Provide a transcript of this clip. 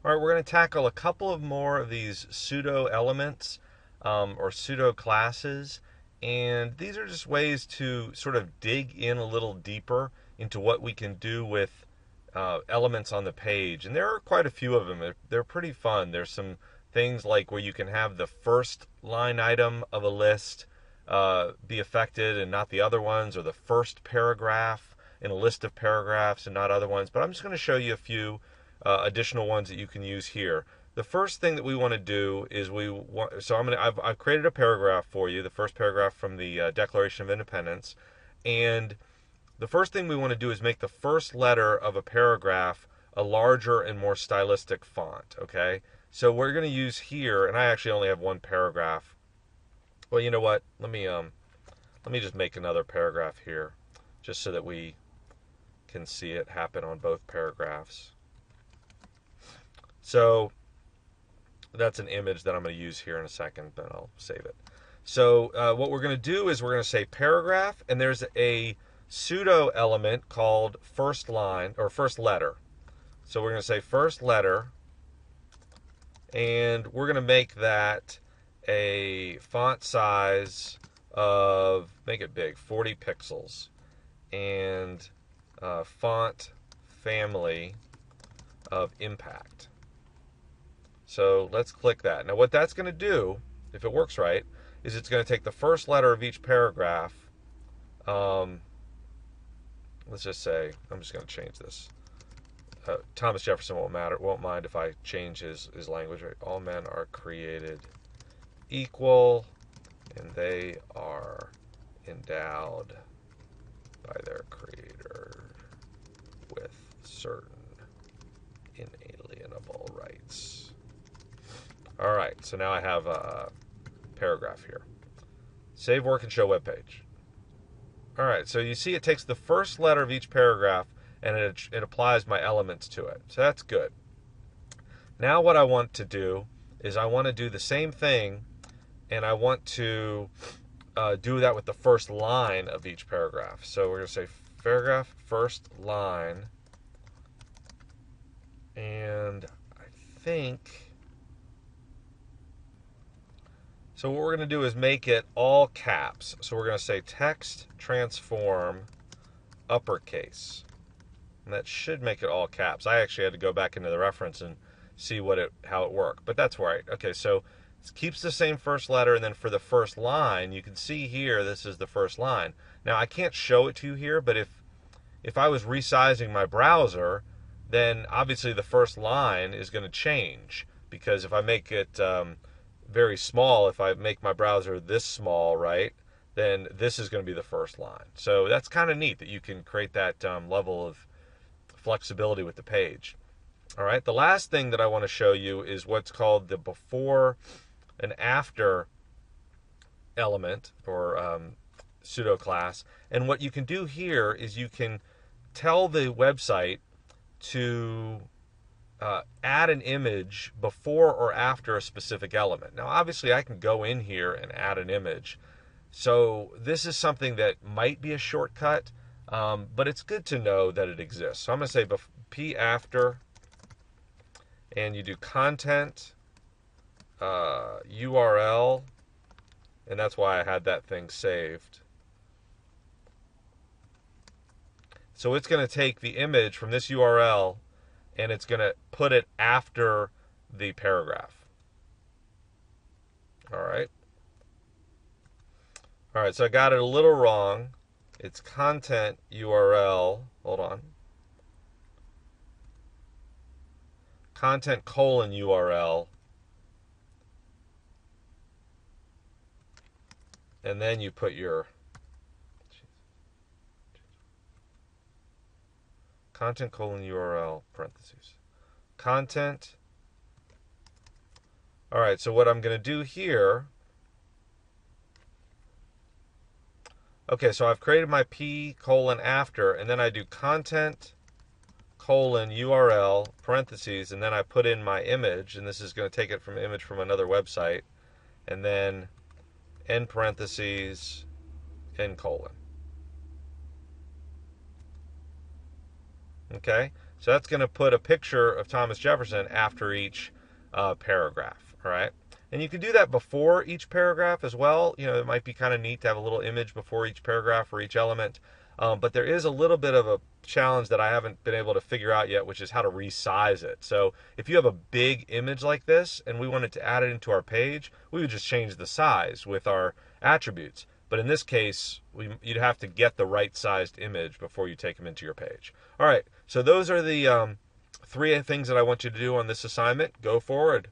All right, we're going to tackle a couple of more of these pseudo elements or pseudo classes. And these are just ways to sort of dig in a little deeper into what we can do with elements on the page. And there are quite a few of them. They're pretty fun. There's some things like where you can have the first line item of a list be affected and not the other ones, or the first paragraph in a list of paragraphs and not other ones. But I'm just going to show you a few additional ones that you can use here. The first thing that we want to do is I've created a paragraph for you, the first paragraph from the Declaration of Independence, and the first thing we want to do is make the first letter of a paragraph a larger and more stylistic font. Okay, so we're going to use here, and I actually only have one paragraph. Well, you know what? Let me just make another paragraph here, just so that we can see it happen on both paragraphs. So that's an image that I'm going to use here in a second, but I'll save it. So what we're going to do is we're going to say paragraph, and there's a pseudo element called first line or first letter. So we're going to say first letter, and we're going to make that a font size of, make it big, 40 pixels, and font family of impact. So let's click that. Now what that's going to do, if it works right, is it's going to take the first letter of each paragraph. Let's just say, I'm just going to change this. Thomas Jefferson won't mind if I change his language. Right? All men are created equal, and they are endowed by their Creator with certain inalienable rights. All right, so now I have a paragraph here. Save work and show web page. All right, so you see it takes the first letter of each paragraph and it applies my elements to it. So that's good. Now what I want to do is I want to do the same thing, and I want to do that with the first line of each paragraph. So we're going to say paragraph first line, and I think... So what we're going to do is make it all caps. So we're going to say text transform uppercase. And that should make it all caps. I actually had to go back into the reference and see how it worked. But that's right. Okay, so it keeps the same first letter, and then for the first line, you can see here this is the first line. Now I can't show it to you here, but if I was resizing my browser, then obviously the first line is going to change, because if I make it very small, if I make my browser this small, right, then this is going to be the first line. So that's kind of neat that you can create that level of flexibility with the page. All right, the last thing that I want to show you is what's called the before and after element, or pseudo class. And what you can do here is you can tell the website to add an image before or after a specific element. Now obviously I can go in here and add an image. So this is something that might be a shortcut, but it's good to know that it exists. So I'm going to say p after, and you do content URL, and that's why I had that thing saved. So it's going to take the image from this URL and it's going to put it after the paragraph. All right. All right, so I got it a little wrong. It's content URL. Hold on. Content : URL. And then you put your content : URL parentheses. Content. All right, so what I'm going to do here, okay, so I've created my p : after, and then I do content : URL parentheses, and then I put in my image, and this is going to take it from image from another website, and then end parentheses, end colon. Okay, So that's going to put a picture of Thomas Jefferson after each paragraph, all right? And you can do that before each paragraph as well. You know, it might be kind of neat to have a little image before each paragraph or each element. But there is a little bit of a challenge that I haven't been able to figure out yet, which is how to resize it. So if you have a big image like this and we wanted to add it into our page, we would just change the size with our attributes. But in this case, you'd have to get the right sized image before you take them into your page. All right, so those are the 3 things that I want you to do on this assignment. Go forward.